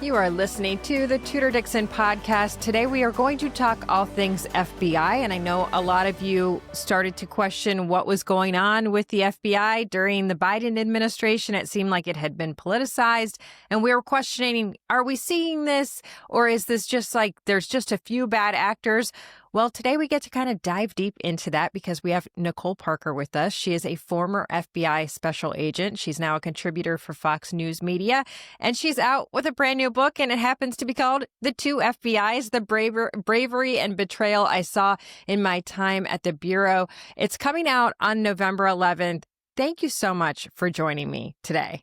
You are listening to the Tudor Dixon Podcast. Today we are going to talk all things FBI, and I know a lot of you started to question what was going on with the FBI during the Biden administration. It seemed like it had been politicized, and we were questioning, are we seeing this, or is this just like there's just a few bad actors? Well, today we get to kind of dive deep into that because we have Nicole Parker with us. She is a former FBI special agent. She's now a contributor for Fox News Media, and she's out with a brand new book, and it happens to be called The Two FBIs, The Bravery and Betrayal I Saw in My Time at the Bureau. It's coming out on November 11th. Thank you so much for joining me today.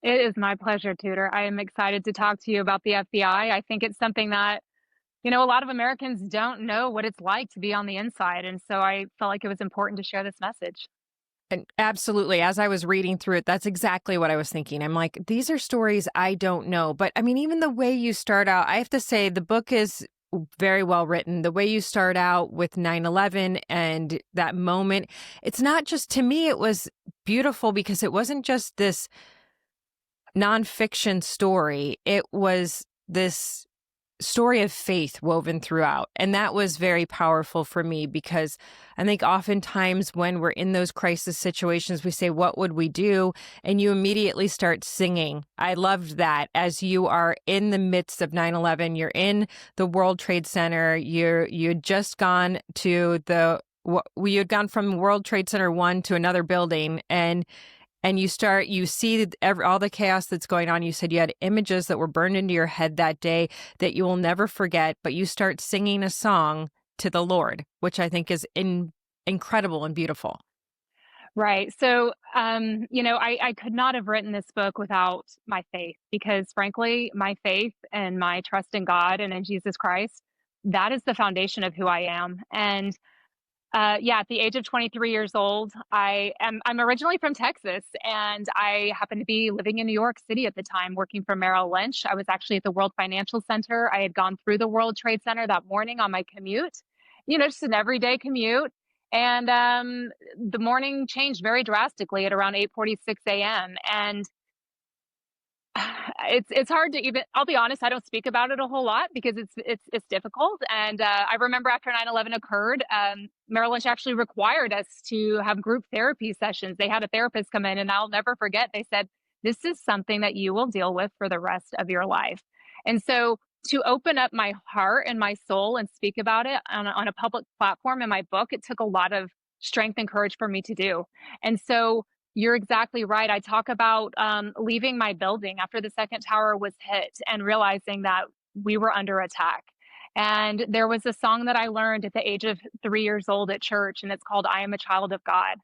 It is my pleasure, Tudor. I am excited to talk to you about the FBI. I think it's something that a lot of Americans don't know what it's like to be on the inside. And so I felt like it was important to share this message. And absolutely. As I was reading through it, that's exactly what I was thinking. I'm like, these are stories I don't know. But I mean, even the way you start out, I have to say the book is very well written. The way you start out with 9/11 and that moment, it's not just, to me, it was beautiful because it wasn't just this nonfiction story. It was this story of faith woven throughout. And that was very powerful for me because I think oftentimes when we're in those crisis situations, we say, what would we do? And you immediately start singing. I loved that as you are in the midst of 9/11, you're in the World Trade Center, you had just gone to you had gone from World Trade Center 1 to another building, and you see all the chaos that's going on. You said you had images that were burned into your head that day that you will never forget, but you start singing a song to the Lord, which I think is incredible and beautiful. Right. So, I could not have written this book without my faith because, frankly, my faith and my trust in God and in Jesus Christ, that is the foundation of who I am. And at the age of 23 years old, I'm originally from Texas, and I happened to be living in New York City at the time, working for Merrill Lynch. I was actually at the World Financial Center. I had gone through the World Trade Center that morning on my commute, just an everyday commute. And the morning changed very drastically at around 8:46 a.m. And it's hard to even, I'll be honest, I don't speak about it a whole lot because it's difficult. And I remember after 9/11 occurred, Merrill Lynch actually required us to have group therapy sessions. They had a therapist come in, and I'll never forget, they said, this is something that you will deal with for the rest of your life. And so to open up my heart and my soul and speak about it on a public platform in my book, it took a lot of strength and courage for me to do. And so you're exactly right. I talk about leaving my building after the second tower was hit and realizing that we were under attack. And there was a song that I learned at the age of 3 years old at church, and it's called I Am a Child of God.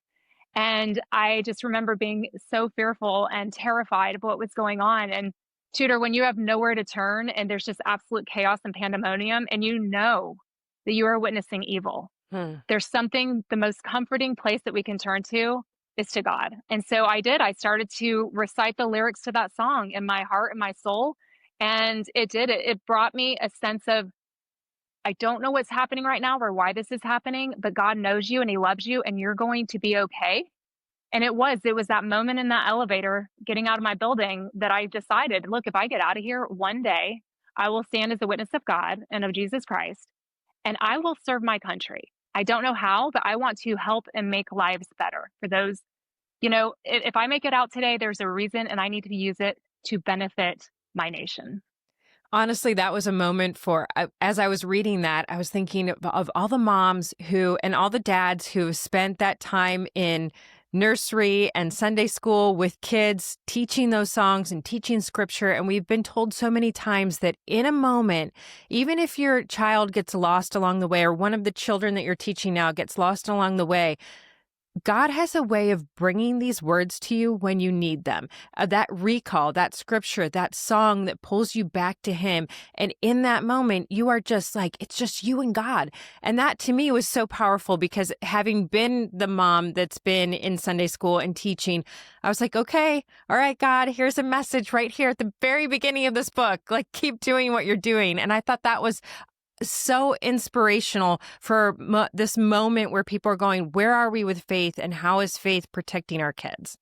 And I just remember being so fearful and terrified of what was going on. And Tudor, when you have nowhere to turn and there's just absolute chaos and pandemonium, and you know that you are witnessing evil, there's something, the most comforting place that we can turn to is to God. And so I did. I started to recite the lyrics to that song in my heart and my soul. And it brought me a sense of, I don't know what's happening right now or why this is happening, but God knows you and he loves you and you're going to be okay. And it was that moment in that elevator getting out of my building that I decided, look, if I get out of here one day, I will stand as a witness of God and of Jesus Christ, and I will serve my country. I don't know how, but I want to help and make lives better for those. If I make it out today, there's a reason, and I need to use it to benefit my nation. Honestly, that was a moment as I was reading that, I was thinking of all the moms and all the dads who spent that time in nursery and Sunday school with kids, teaching those songs and teaching scripture. And we've been told so many times that in a moment, even if your child gets lost along the way, or one of the children that you're teaching now gets lost along the way, God has a way of bringing these words to you when you need them. That recall, that scripture, that song that pulls you back to him. And in that moment, you are just like, it's just you and God. And that to me was so powerful because having been the mom that's been in Sunday school and teaching, I was like, okay, all right, God, here's a message right here at the very beginning of this book. Like, keep doing what you're doing. And I thought that was so inspirational for this moment where people are going, where are we with faith and how is faith protecting our kids?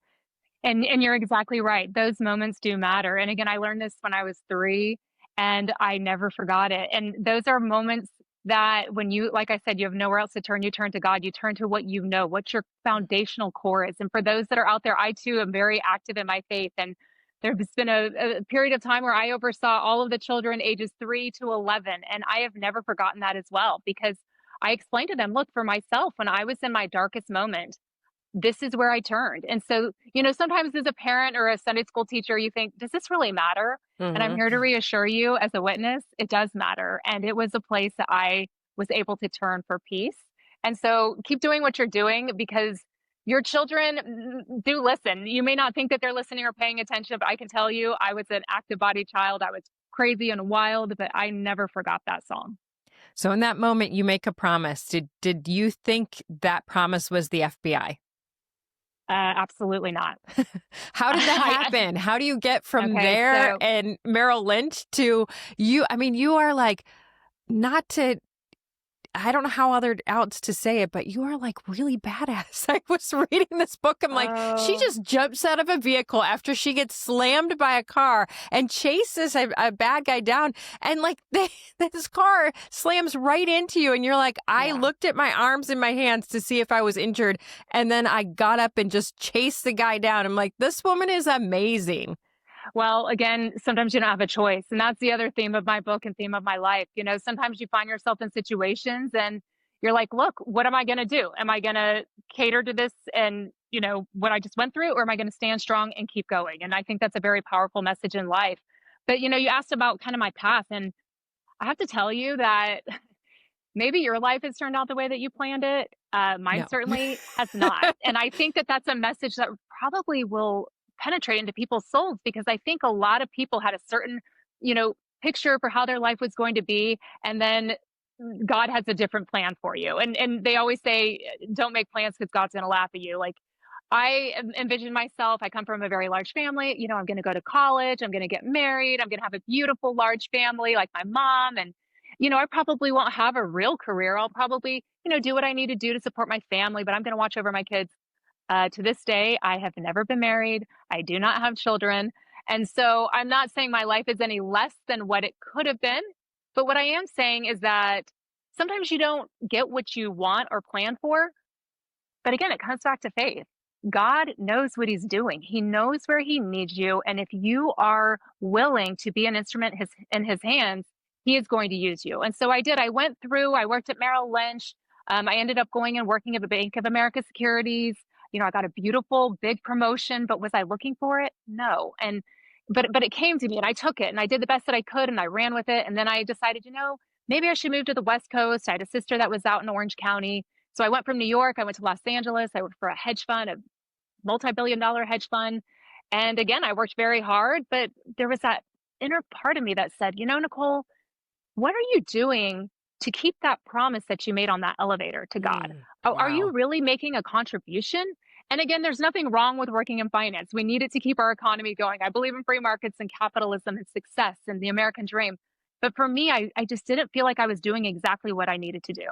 And you're exactly right. Those moments do matter. And again, I learned this when I was 3. And I never forgot it. And those are moments that when you, like I said, you have nowhere else to turn, you turn to God, you turn to what you know, what your foundational core is. And for those that are out there, I too am very active in my faith. And there's been a period of time where I oversaw all of the children ages 3 to 11. And I have never forgotten that as well, because I explained to them, look, for myself, when I was in my darkest moment, this is where I turned. And so, sometimes as a parent or a Sunday school teacher, you think, does this really matter? And I'm Hmm. here to reassure you as a witness, it does matter. And it was a place that I was able to turn for peace. And so keep doing what you're doing, because your children do listen. You may not think that they're listening or paying attention, but I can tell you, I was an active body child. I was crazy and wild, but I never forgot that song. So in that moment, you make a promise. Did you think that promise was the FBI? Absolutely not. How did that happen? How do you get from there and Merrill Lynch to you? I mean, you are like, not to, I don't know how else to say it, but you are like really badass. I was reading this book. I'm like, she just jumps out of a vehicle after she gets slammed by a car and chases a bad guy down. And like this car slams right into you. And you're like, I looked at my arms and my hands to see if I was injured. And then I got up and just chased the guy down. I'm like, this woman is amazing. Well, again, sometimes you don't have a choice. And that's the other theme of my book and theme of my life. Sometimes you find yourself in situations and you're like, look, what am I going to do? Am I going to cater to this and, what I just went through, or am I going to stand strong and keep going? And I think that's a very powerful message in life. But, you asked about kind of my path, and I have to tell you that maybe your life has turned out the way that you planned it. Mine certainly has not. And I think that that's a message that probably will penetrate into people's souls, because I think a lot of people had a certain, picture for how their life was going to be. And then God has a different plan for you. And they always say, don't make plans because God's going to laugh at you. Like, I envision myself, I come from a very large family. I'm going to go to college. I'm going to get married. I'm going to have a beautiful, large family like my mom. And, I probably won't have a real career. I'll probably, do what I need to do to support my family, but I'm going to watch over my kids. To this day, I have never been married. I do not have children. And so I'm not saying my life is any less than what it could have been. But what I am saying is that sometimes you don't get what you want or plan for. But again, it comes back to faith. God knows what he's doing. He knows where he needs you. And if you are willing to be an instrument in his hands, he is going to use you. And so I did. I worked at Merrill Lynch. I ended up going and working at the Bank of America Securities. I got a beautiful big promotion, but was I looking for it? No. But it came to me and I took it and I did the best that I could and I ran with it. And then I decided, maybe I should move to the West Coast. I had a sister that was out in Orange County. So I went from New York, I went to Los Angeles. I worked for a hedge fund, a multi-billion-dollar hedge fund. And again, I worked very hard, but there was that inner part of me that said, Nicole, what are you doing to keep that promise that you made on that elevator to God? Wow. Are you really making a contribution? And again, there's nothing wrong with working in finance. We need it to keep our economy going. I believe in free markets and capitalism and success and the American dream. But for me, I just didn't feel like I was doing exactly what I needed to do.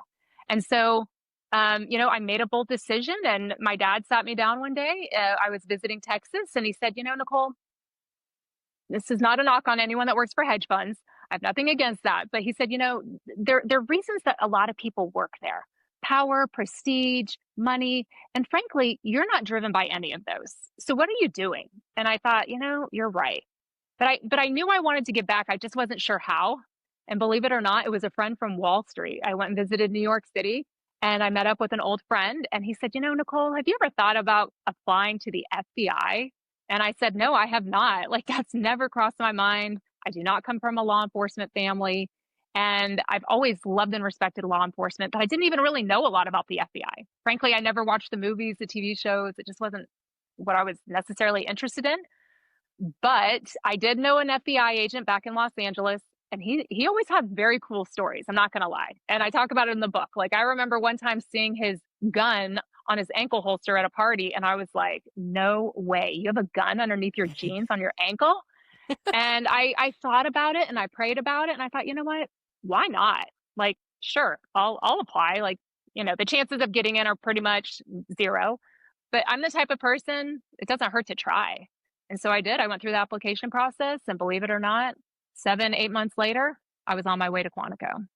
And so, I made a bold decision, and my dad sat me down one day. I was visiting Texas, and he said, Nicole, this is not a knock on anyone that works for hedge funds. I have nothing against that. But he said, there are reasons that a lot of people work there: power, prestige, money. And frankly, you're not driven by any of those. So what are you doing? And I thought, you're right. But I knew I wanted to give back. I just wasn't sure how. And believe it or not, it was a friend from Wall Street. I went and visited New York City and I met up with an old friend. And he said, Nicole, have you ever thought about applying to the FBI? And I said, no, I have not. Like, that's never crossed my mind. I do not come from a law enforcement family. And I've always loved and respected law enforcement, but I didn't even really know a lot about the FBI. Frankly, I never watched the movies, the TV shows. It just wasn't what I was necessarily interested in. But I did know an FBI agent back in Los Angeles, and he always had very cool stories. I'm not going to lie. And I talk about it in the book. Like, I remember one time seeing his gun on his ankle holster at a party, and I was like, no way. You have a gun underneath your jeans on your ankle? And I thought about it and I prayed about it, and I thought, you know what? Why not? Like, sure, I'll apply. Like, the chances of getting in are pretty much zero. But I'm the type of person, it doesn't hurt to try. And so I did. I went through the application process, and believe it or not, 7, 8 months later, I was on my way to Quantico.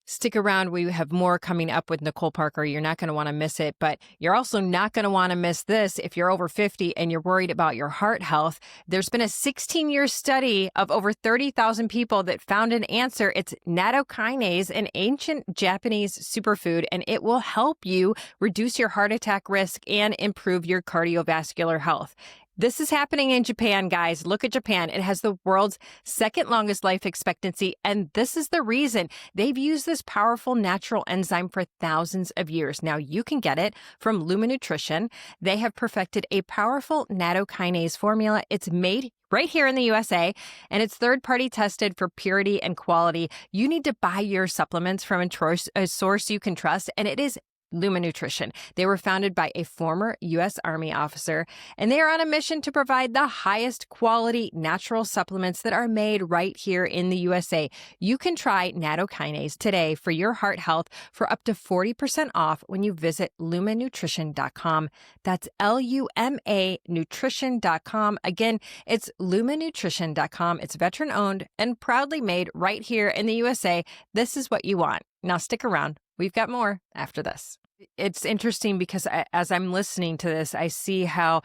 Stick around. We have more coming up with Nicole Parker. You're not going to want to miss it, but you're also not going to want to miss this if you're over 50 and you're worried about your heart health. There's been a 16-year study of over 30,000 people that found an answer. It's nattokinase, an ancient Japanese superfood, and it will help you reduce your heart attack risk and improve your cardiovascular health. This is happening in Japan, guys. Look at Japan. It has the world's second longest life expectancy, and this is the reason. They've used this powerful natural enzyme for thousands of years. Now, you can get it from Luma Nutrition. They have perfected a powerful nattokinase formula. It's made right here in the USA, and it's third-party tested for purity and quality. You need to buy your supplements from a source you can trust, and it is Luma Nutrition. They were founded by a former U.S. Army officer, and they are on a mission to provide the highest quality natural supplements that are made right here in the USA. You can try nattokinase today for your heart health for up to 40% off when you visit lumanutrition.com. That's LUMA nutrition.com. Again, it's lumanutrition.com. It's veteran-owned and proudly made right here in the USA. This is what you want. Now stick around. We've got more after this. It's interesting because as I'm listening to this, I see how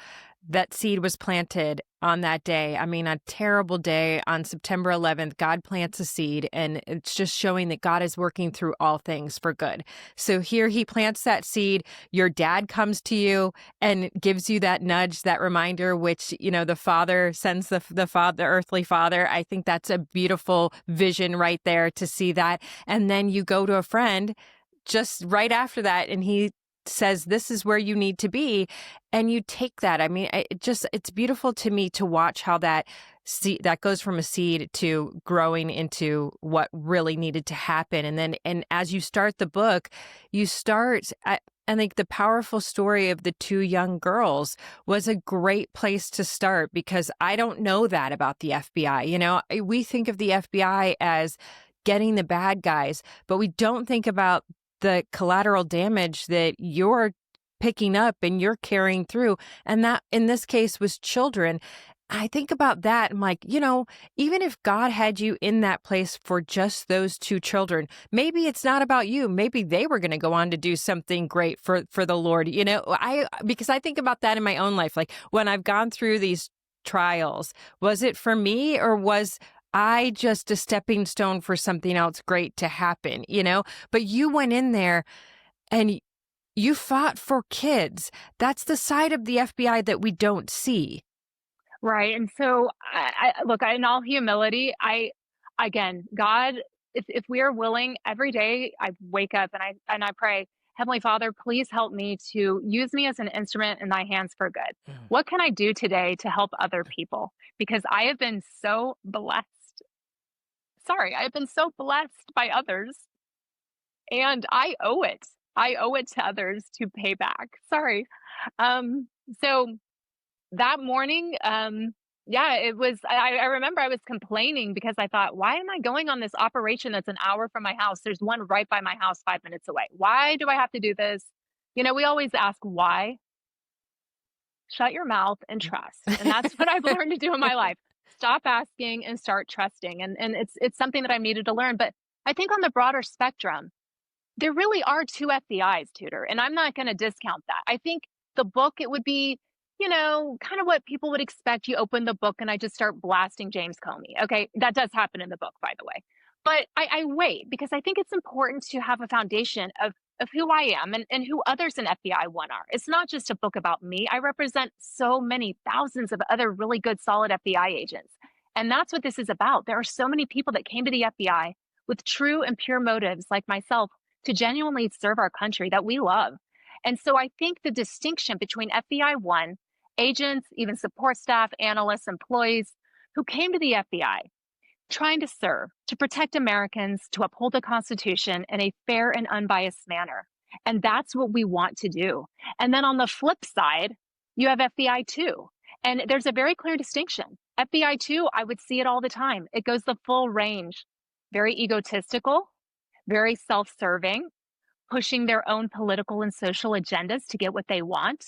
that seed was planted on that day. I mean, a terrible day on September 11th, God plants a seed, and it's just showing that God is working through all things for good. So here he plants that seed. Your dad comes to you and gives you that nudge, that reminder, which, you know, the father sends the earthly father. I think that's a beautiful vision right there to see that. And then you go to a friend just right after that, and he says, this is where you need to be. And you take that. I mean, it's beautiful to me to watch how that goes from a seed to growing into what really needed to happen. And as you start the book, I think the powerful story of the two young girls was a great place to start, because I don't know that about the FBI. You know, we think of the FBI as getting the bad guys, but we don't think about the collateral damage that you're picking up and you're carrying through. And that in this case was children. I think about that. I'm like, you know, even if God had you in that place for just those two children, maybe it's not about you. Maybe they were going to go on to do something great for the Lord. You know, because I think about that in my own life. Like when I've gone through these trials, was it for me, or was I just a stepping stone for something else great to happen, you know? But you went in there and you fought for kids. That's the side of the FBI that we don't see. Right. And so I look, in all humility, again, God, if we are willing, every day I wake up and I pray, Heavenly Father, please help me to use me as an instrument in thy hands for good. What can I do today to help other people? Because I have been so blessed. I've been so blessed by others, and I owe it. I owe it to others to pay back. So that morning, it was, I remember I was complaining because I thought, why am I going on this operation that's an hour from my house? There's one right by my house, 5 minutes away. Why do I have to do this? You know, we always ask why. Shut your mouth and trust. And that's what I've learned to do in my life. Stop asking and start trusting. And it's something that I needed to learn. But I think on the broader spectrum, there really are two FBIs, Tudor, and I'm not going to discount that. I think the book, it would be, you know, kind of what people would expect. You open the book and I just start blasting James Comey. Okay, that does happen in the book, by the way. But I wait, because I think it's important to have a foundation of who I am and who others in FBI One are. It's not just a book about me. I represent so many thousands of other really good, solid FBI agents. And that's what this is about. There are so many people that came to the FBI with true and pure motives, like myself, to genuinely serve our country that we love. And so I think the distinction between FBI One, agents, even support staff, analysts, employees who came to the FBI trying to serve, to protect Americans, to uphold the Constitution in a fair and unbiased manner. And that's what we want to do. And then on the flip side, you have FBI Two. And there's a very clear distinction. FBI Two, I would see it all the time. It goes the full range. Very egotistical, very self-serving, pushing their own political and social agendas to get what they want.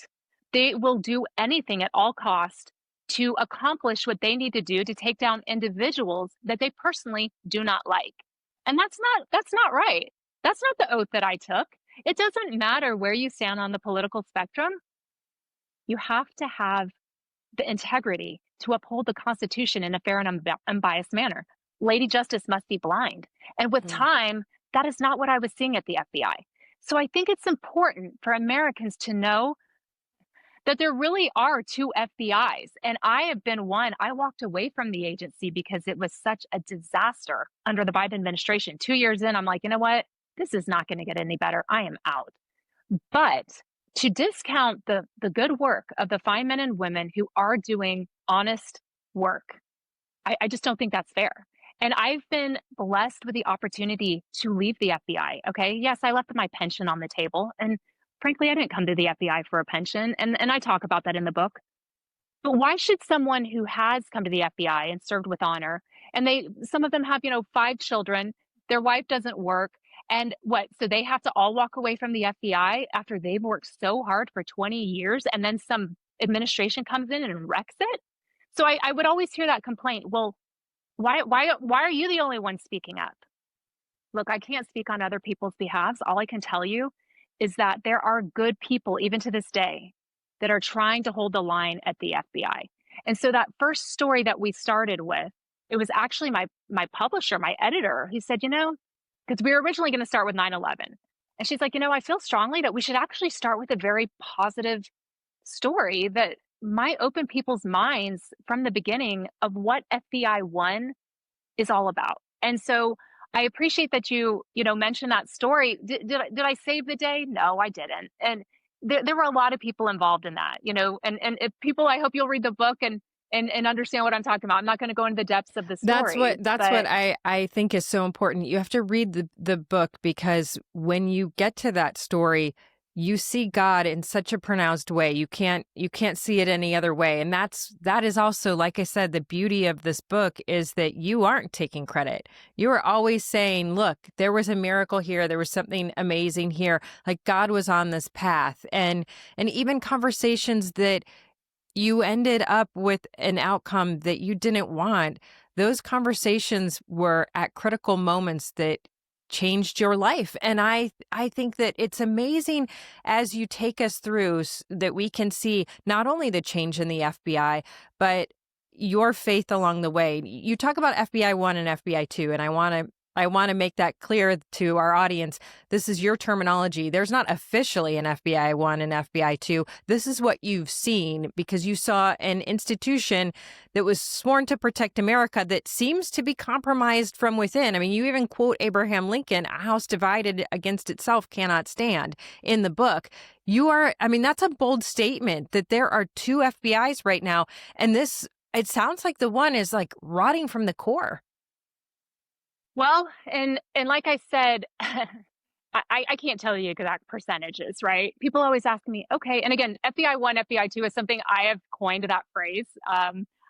They will do anything at all cost to accomplish what they need to do to take down individuals that they personally do not like. And that's not right. That's not the oath that I took. It doesn't matter where you stand on the political spectrum. You have to have the integrity to uphold the Constitution in a fair and unbiased manner. Lady Justice must be blind. And with time, that is not what I was seeing at the FBI. So I think it's important for Americans to know that there really are two FBIs. And I have been one. I walked away from the agency because it was such a disaster under the Biden administration. 2 years in, I'm like, you know what? This is not going to get any better. I am out. But to discount the good work of the fine men and women who are doing honest work, I just don't think that's fair. And I've been blessed with the opportunity to leave the FBI. Okay. Yes, I left my pension on the table. And frankly, I didn't come to the FBI for a pension. And I talk about that in the book. But why should someone who has come to the FBI and served with honor, and some of them have, 5 children, their wife doesn't work, and so they have to all walk away from the FBI after they've worked so hard for 20 years, and then some administration comes in and wrecks it? So I would always hear that complaint. Well, why are you the only one speaking up? Look, I can't speak on other people's behalves. All I can tell you is that there are good people, even to this day, that are trying to hold the line at the FBI. And so that first story that we started with, it was actually my publisher, my editor. He said, because we were originally going to start with 9/11. And she's like, I feel strongly that we should actually start with a very positive story that might open people's minds from the beginning of what FBI 1 is all about. And so I appreciate that you mentioned that story. Did I save the day? No, I didn't. And there were a lot of people involved in that, and if people, I hope you'll read the book and understand what I'm talking about. I'm not going to go into the depths of the story. That's what I think is so important. You have to read the book, because when you get to that story, you see God in such a pronounced way. You can't see it any other way. And that is also, like I said, the beauty of this book is that you aren't taking credit. You are always saying, look, there was a miracle here. There was something amazing here. Like God was on this path. And even conversations that you ended up with an outcome that you didn't want, those conversations were at critical moments that changed your life. And I think that it's amazing as you take us through that we can see not only the change in the FBI, but your faith along the way. You talk about FBI 1 and FBI 2, and I want to make that clear to our audience. This is your terminology. There's not officially an FBI 1 and FBI 2. This is what you've seen because you saw an institution that was sworn to protect America that seems to be compromised from within. I mean, you even quote Abraham Lincoln, "A house divided against itself cannot stand," in the book. That's a bold statement that there are 2 FBIs right now. And it sounds like the one is like rotting from the core. Well, and like I said, I can't tell you exact percentages, right? People always ask me, okay, and again, FBI 1, FBI 2 is something I have coined that phrase.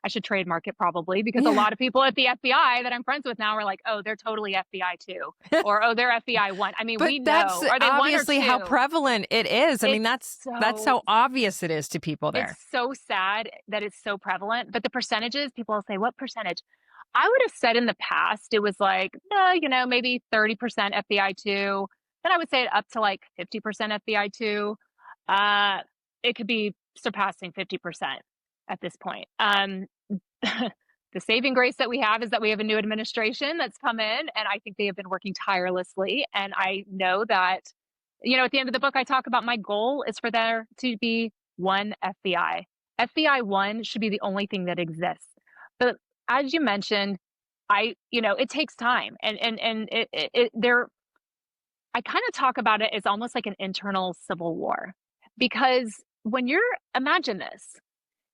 I should trademark it probably, because a lot of people at the FBI that I'm friends with now are like, oh, they're totally FBI 2, or oh, they're FBI 1. I mean, but we know. That's are they obviously 1 or 2? How prevalent it is. I mean, that's how obvious it is to people there. It's so sad that it's so prevalent. But the percentages, people will say, what percentage? I would have said in the past, it was like, maybe 30% FBI 2. Then I would say it up to like 50% FBI 2. It could be surpassing 50% at this point. The saving grace that we have is that we have a new administration that's come in, and I think they have been working tirelessly. And I know that, at the end of the book, I talk about my goal is for there to be 1 FBI. FBI 1 should be the only thing that exists. But as you mentioned, it takes time, and I kind of talk about it as almost like an internal civil war, because imagine this,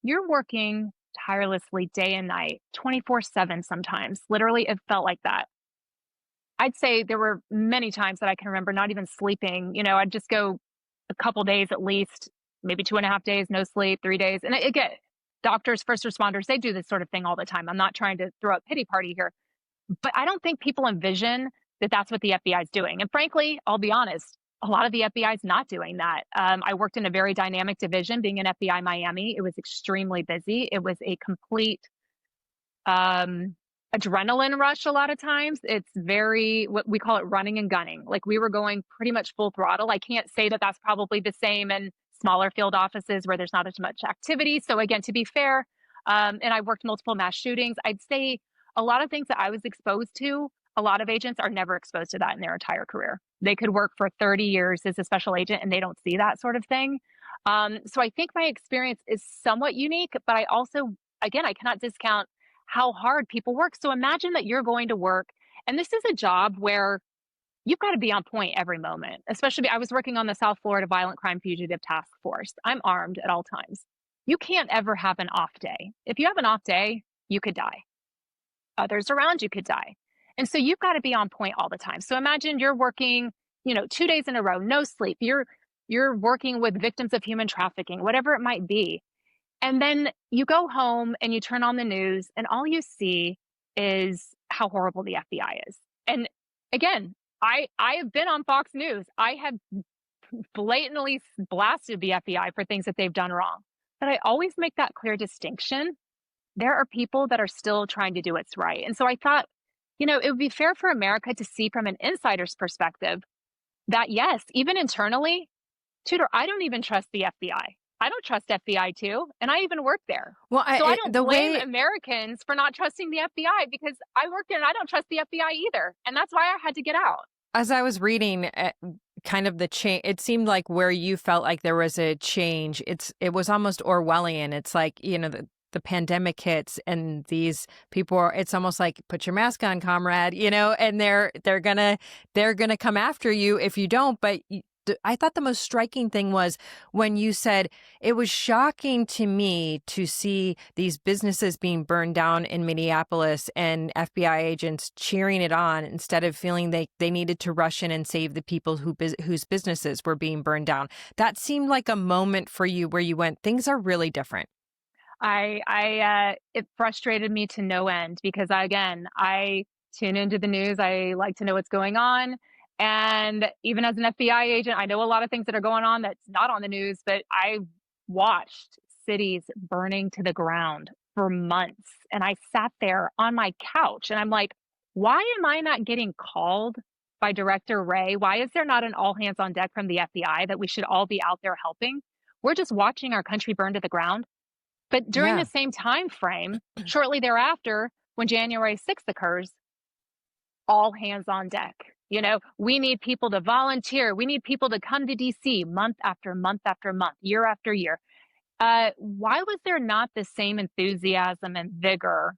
you're working tirelessly day and night, 24/7 sometimes. Literally, it felt like that. I'd say there were many times that I can remember not even sleeping. I'd just go a couple days at least, maybe 2.5 days, no sleep, 3 days. And again, doctors, first responders, they do this sort of thing all the time. I'm not trying to throw a pity party here, but I don't think people envision that that's what the FBI is doing. And frankly, I'll be honest, a lot of the FBI is not doing that. I worked in a very dynamic division, being in FBI Miami. It was extremely busy. It was a complete adrenaline rush a lot of times. It's very, what we call it, running and gunning. Like, we were going pretty much full throttle. I can't say that that's probably the same in smaller field offices where there's not as much activity. So again, to be fair, and I worked multiple mass shootings, I'd say a lot of things that I was exposed to, a lot of agents are never exposed to that in their entire career. They could work for 30 years as a special agent and they don't see that sort of thing. So I think my experience is somewhat unique, but I also, again, I cannot discount how hard people work. So imagine that you're going to work, and this is a job where you've got to be on point every moment. Especially, I was working on the South Florida Violent Crime Fugitive Task Force. I'm armed at all times. You can't ever have an off day. If you have an off day, you could die. Others around you could die. And so you've got to be on point all the time. So imagine you're working, 2 days in a row, no sleep. You're working with victims of human trafficking, whatever it might be. And then you go home and you turn on the news and all you see is how horrible the FBI is. And again, I have been on Fox News. I have blatantly blasted the FBI for things that they've done wrong. But I always make that clear distinction. There are people that are still trying to do what's right. And so I thought, it would be fair for America to see from an insider's perspective that, yes, even internally, Tudor, I don't even trust the FBI. I don't trust FBI too, and I even work there. Well, I don't blame Americans for not trusting the FBI, because I work there and I don't trust the FBI either. And that's why I had to get out. As I was reading kind of the change, it seemed like where you felt like there was a change, it was almost Orwellian. It's like, the pandemic hits and these people are, it's almost like, put your mask on, comrade, and they're gonna come after you if you don't. But I thought the most striking thing was when you said it was shocking to me to see these businesses being burned down in Minneapolis and FBI agents cheering it on instead of feeling they needed to rush in and save the people whose businesses were being burned down. That seemed like a moment for you where you went, things are really different. It frustrated me to no end, because I tune into the news. I like to know what's going on. And even as an FBI agent, I know a lot of things that are going on that's not on the news, but I watched cities burning to the ground for months. And I sat there on my couch and I'm like, why am I not getting called by Director Wray? Why is there not an all hands on deck from the FBI that we should all be out there helping? We're just watching our country burn to the ground. But during the same time frame, shortly thereafter, when January 6th occurs, all hands on deck. We need people to volunteer. We need people to come to DC month after month after month, year after year. Why was there not the same enthusiasm and vigor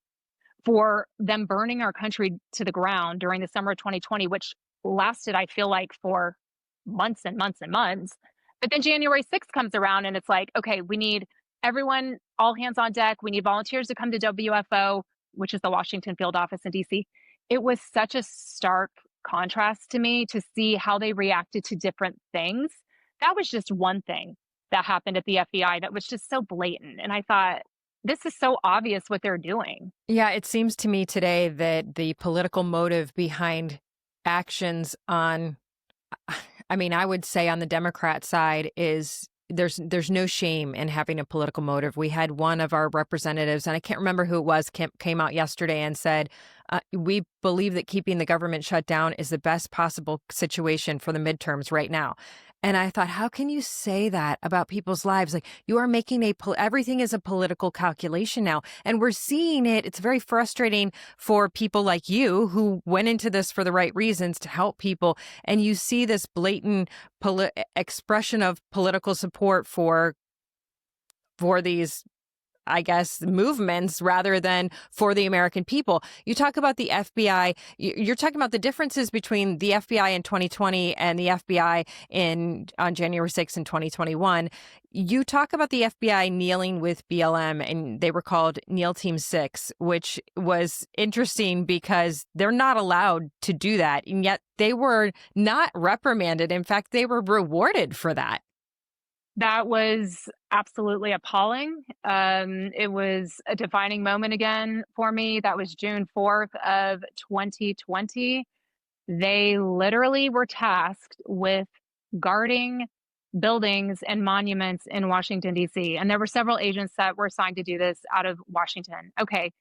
for them burning our country to the ground during the summer of 2020, which lasted, I feel like, for months and months and months? But then January 6th comes around and it's like, okay, we need everyone, all hands on deck. We need volunteers to come to WFO, which is the Washington field office in DC. It was such a stark contrast to me to see how they reacted to different things. That was just one thing that happened at the FBI that was just so blatant. And I thought, this is so obvious what they're doing. Yeah, it seems to me today that the political motive behind actions I would say on the Democrat side is there's no shame in having a political motive. We had one of our representatives, and I can't remember who it was, came out yesterday and said, we believe that keeping the government shut down is the best possible situation for the midterms right now. And I thought, how can you say that about people's lives? Like, you are making everything is a political calculation now. And we're seeing it. It's very frustrating for people like you who went into this for the right reasons to help people. And you see this blatant expression of political support for these, I guess, movements rather than for the American people. You talk about the FBI. You're talking about the differences between the FBI in 2020 and the FBI on January 6th in 2021. You talk about the FBI kneeling with BLM, and they were called Kneel Team 6, which was interesting because they're not allowed to do that. And yet they were not reprimanded. In fact, they were rewarded for that. That was absolutely appalling. It was a defining moment again for me. That was June 4th of 2020. They literally were tasked with guarding buildings and monuments in Washington, D.C. And there were several agents that were assigned to do this out of Washington. Okay.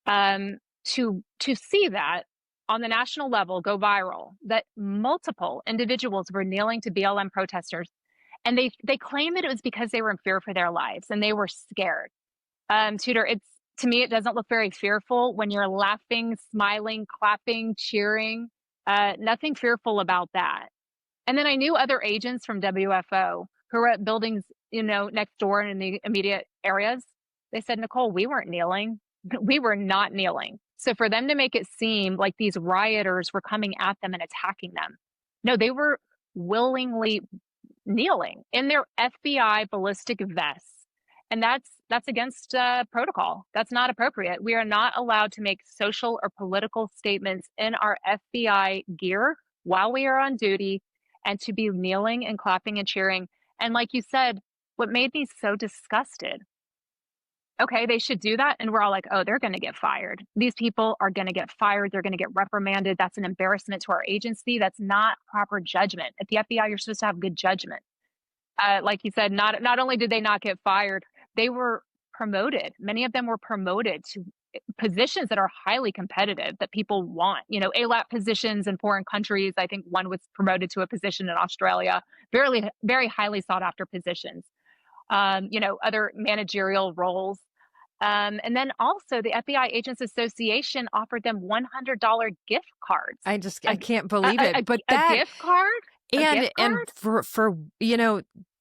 To see that on the national level go viral, that multiple individuals were kneeling to BLM protesters, and they claim that it was because they were in fear for their lives and they were scared. Tudor, to me, it doesn't look very fearful when you're laughing, smiling, clapping, cheering. Nothing fearful about that. And then I knew other agents from WFO who were at buildings, next door and in the immediate areas. They said, Nicole, we weren't kneeling. We were not kneeling. So for them to make it seem like these rioters were coming at them and attacking them, no, they were willingly kneeling in their FBI ballistic vests. And that's against protocol. That's not appropriate. We are not allowed to make social or political statements in our FBI gear while we are on duty, and to be kneeling and clapping and cheering. And like you said, what made me so disgusted, okay, they should do that. And we're all like, oh, they're going to get fired. These people are going to get fired. They're going to get reprimanded. That's an embarrassment to our agency. That's not proper judgment. At the FBI, you're supposed to have good judgment. Like you said, not only did they not get fired, they were promoted. Many of them were promoted to positions that are highly competitive that people want, ALAP positions in foreign countries. I think one was promoted to a position in Australia, very, very highly sought after positions, other managerial roles. And then also the FBI Agents Association offered them $100 gift cards. I can't believe it. But that a gift card? And for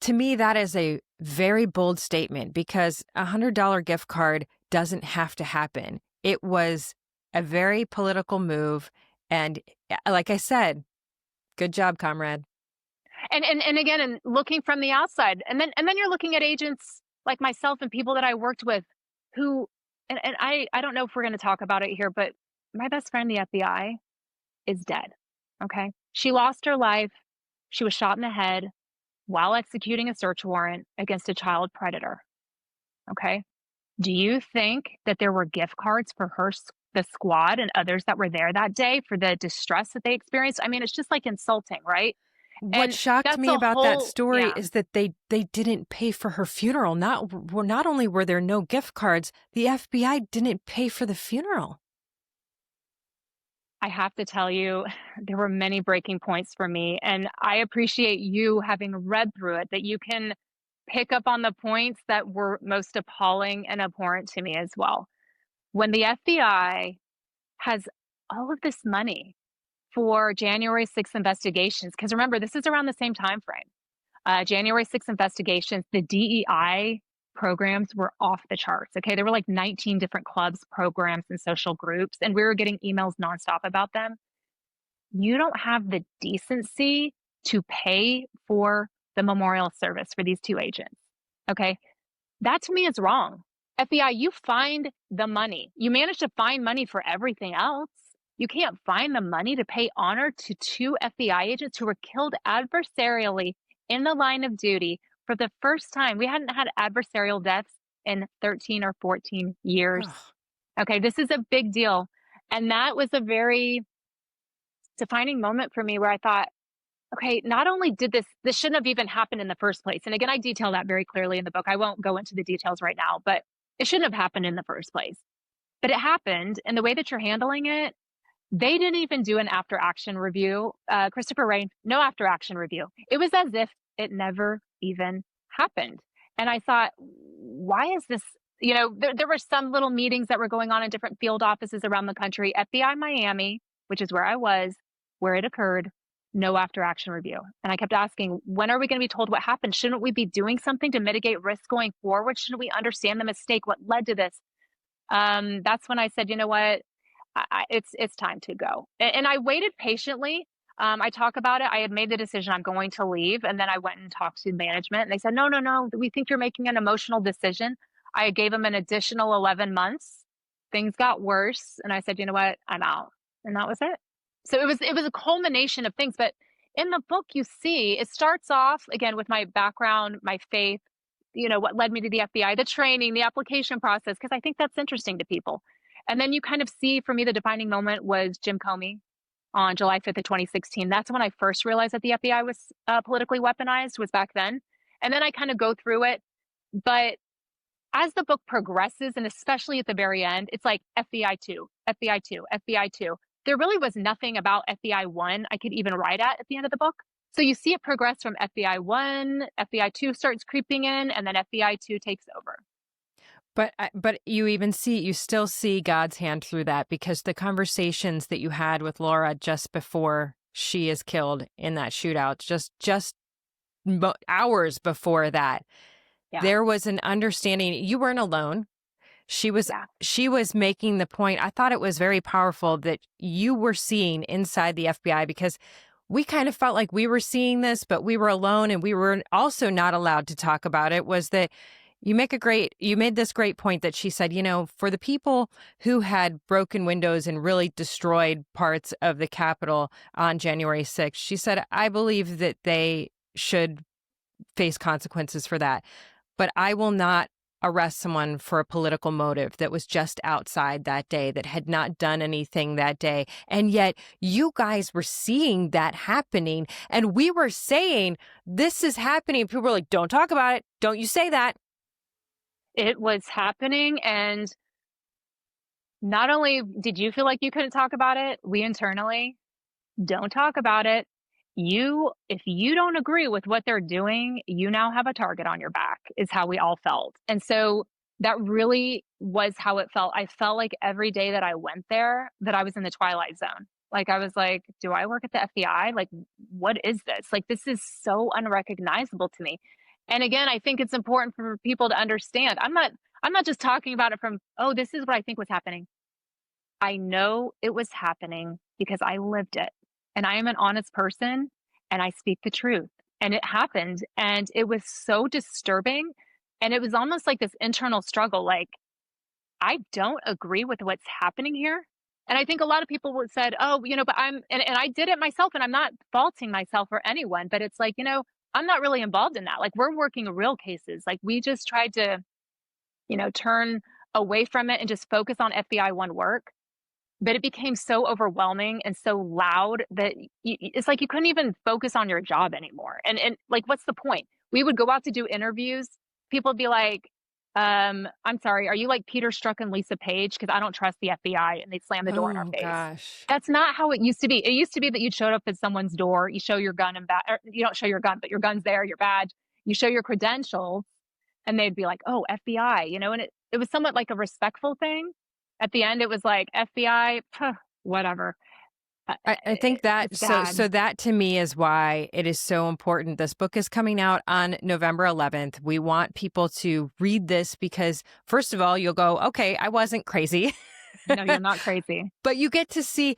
to me, that is a very bold statement, because $100 gift card doesn't have to happen. It was a very political move. And like I said, good job, comrade. And again, and looking from the outside, and then you're looking at agents like myself and people that I worked with who, and I don't know if we're going to talk about it here, but my best friend, the FBI, is dead. Okay. She lost her life. She was shot in the head while executing a search warrant against a child predator. Okay. Do you think that there were gift cards for the squad and others that were there that day for the distress that they experienced? I mean, it's just like insulting, right? What shocked me about that story is that they didn't pay for her funeral. Not only were there no gift cards, the FBI didn't pay for the funeral. I have to tell you, there were many breaking points for me, and I appreciate you having read through it, that you can pick up on the points that were most appalling and abhorrent to me as well. When the FBI has all of this money for January 6th investigations, because remember, this is around the same time frame. January 6th investigations, the DEI programs were off the charts. Okay. There were like 19 different clubs, programs, and social groups, and we were getting emails nonstop about them. You don't have the decency to pay for the memorial service for these two agents. Okay. That to me is wrong. FBI, you find the money. You managed to find money for everything else. You can't find the money to pay honor to two FBI agents who were killed adversarially in the line of duty for the first time. We hadn't had adversarial deaths in 13 or 14 years. Ugh. Okay, this is a big deal. And that was a very defining moment for me where I thought, okay, not only did this shouldn't have even happened in the first place. And again, I detail that very clearly in the book. I won't go into the details right now, but it shouldn't have happened in the first place. But it happened, and the way that you're handling it, they didn't even do an after action review. Christopher Wray, no after action review. It was as if it never even happened. And I thought, why is this? There were some little meetings that were going on in different field offices around the country. FBI Miami, which is where I was, where it occurred, no after action review. And I kept asking, when are we going to be told what happened? Shouldn't we be doing something to mitigate risk going forward? Shouldn't we understand the mistake? What led to this? That's when I said, you know what? It's time to go. And I waited patiently. I talk about it. I had made the decision I'm going to leave. And then I went and talked to management, and they said, no, we think you're making an emotional decision. I gave them an additional 11 months. Things got worse. And I said, you know what? I'm out. And that was it. So it was a culmination of things. But in the book, you see, it starts off again with my background, my faith, what led me to the FBI, the training, the application process, because I think that's interesting to people. And then you kind of see, for me, the defining moment was Jim Comey on July 5th of 2016. That's when I first realized that the FBI was politically weaponized, was back then. And then I kind of go through it. But as the book progresses, and especially at the very end, it's like FBI 2, FBI 2, FBI 2. There really was nothing about FBI 1 I could even write at the end of the book. So you see it progress from FBI 1, FBI 2 starts creeping in, and then FBI 2 takes over. But you still see God's hand through that, because the conversations that you had with Laura just before she is killed in that shootout, just hours before that, there was an understanding. You weren't alone. She was making the point. I thought it was very powerful that you were seeing inside the FBI, because we kind of felt like we were seeing this, but we were alone, and we were also not allowed to talk about it. Was that you made this great point that she said, for the people who had broken windows and really destroyed parts of the Capitol on January 6th, she said, I believe that they should face consequences for that. But I will not arrest someone for a political motive that was just outside that day, that had not done anything that day. And yet you guys were seeing that happening. And we were saying, this is happening. People were like, don't talk about it. Don't you say that. It was happening. And not only did you feel like you couldn't talk about it, we internally don't talk about it. If you don't agree with what they're doing, you now have a target on your back, is how we all felt. And so that really was how it felt. I felt like every day that I went there, that I was in the twilight zone. Like, I was like, do I work at the FBI? Like, what is this? Like, this is so unrecognizable to me. And again, I think it's important for people to understand. I'm not just talking about it from, oh, this is what I think was happening. I know it was happening because I lived it. And I am an honest person, and I speak the truth. And it happened, and it was so disturbing. And it was almost like this internal struggle. Like, I don't agree with what's happening here. And I think a lot of people would said, oh, but and I did it myself, and I'm not faulting myself or anyone, but it's like, I'm not really involved in that. Like, we're working real cases. Like, we just tried to, turn away from it and just focus on FBI 1 work. But it became so overwhelming and so loud that it's like you couldn't even focus on your job anymore. And like, what's the point? We would go out to do interviews. People would be like, I'm sorry, are you like Peter Strzok and Lisa Page? Because I don't trust the FBI. And they'd slam the door in our face. Gosh. That's not how it used to be. It used to be that you showed up at someone's door, you show your gun and you don't show your gun, but your gun's there, your badge, you show your credentials, and they'd be like, oh, FBI, and it was somewhat like a respectful thing. At the end, it was like, FBI, whatever. I think that, so that to me is why it is so important. This book is coming out on November 11th. We want people to read this because, first of all, you'll go, okay, I wasn't crazy. No, you're not crazy. But you get to see,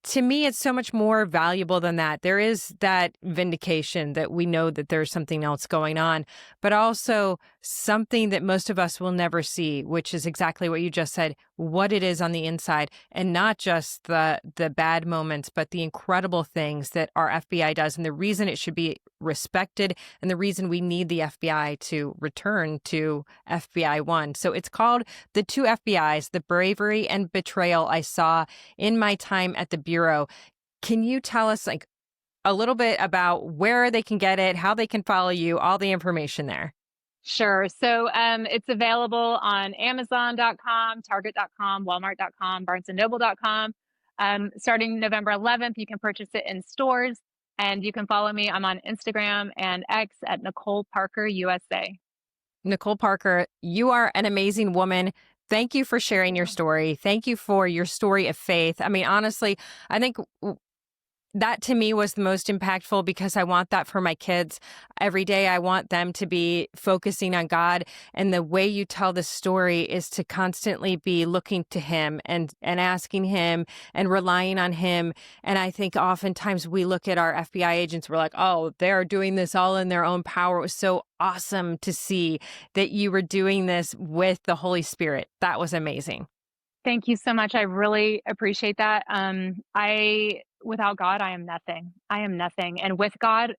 to me, it's so much more valuable than that. There is that vindication that we know that there's something else going on, but also something that most of us will never see, which is exactly what you just said, what it is on the inside, and not just the bad moments, but the incredible things that our FBI does, and the reason it should be respected, and the reason we need the FBI to return to FBI 1. So it's called The Two FBIs, The Bravery and Betrayal I Saw in My Time at the Bureau. Can you tell us like a little bit about where they can get it, how they can follow you, all the information there? Sure. So it's available on Amazon.com, Target.com, Walmart.com, BarnesandNoble.com. Starting November 11th, you can purchase it in stores, and you can follow me. I'm on Instagram and X at Nicole Parker USA. Nicole Parker, you are an amazing woman. Thank you for sharing your story. Thank you for your story of faith. I mean, honestly, I think that to me was the most impactful because I want that for my kids. Every day I want them to be focusing on God. And the way you tell this story is to constantly be looking to Him and asking Him and relying on Him. And I think oftentimes we look at our FBI agents, we're like, oh, they're doing this all in their own power. It was so awesome to see that you were doing this with the Holy Spirit. That was amazing. Thank you so much. I really appreciate that. Without God, I am nothing. I am nothing. And with God,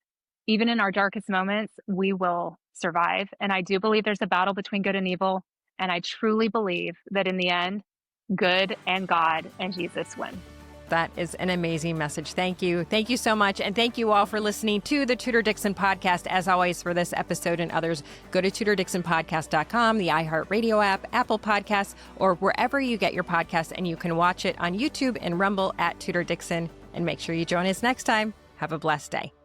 even in our darkest moments, we will survive. And I do believe there's a battle between good and evil. And I truly believe that in the end, good and God and Jesus win. That is an amazing message. Thank you. Thank you so much. And thank you all for listening to the Tudor Dixon Podcast. As always, for this episode and others, go to TudorDixonPodcast.com, the iHeartRadio app, Apple Podcasts, or wherever you get your podcasts. And you can watch it on YouTube and Rumble at Tudor Dixon. And make sure you join us next time. Have a blessed day.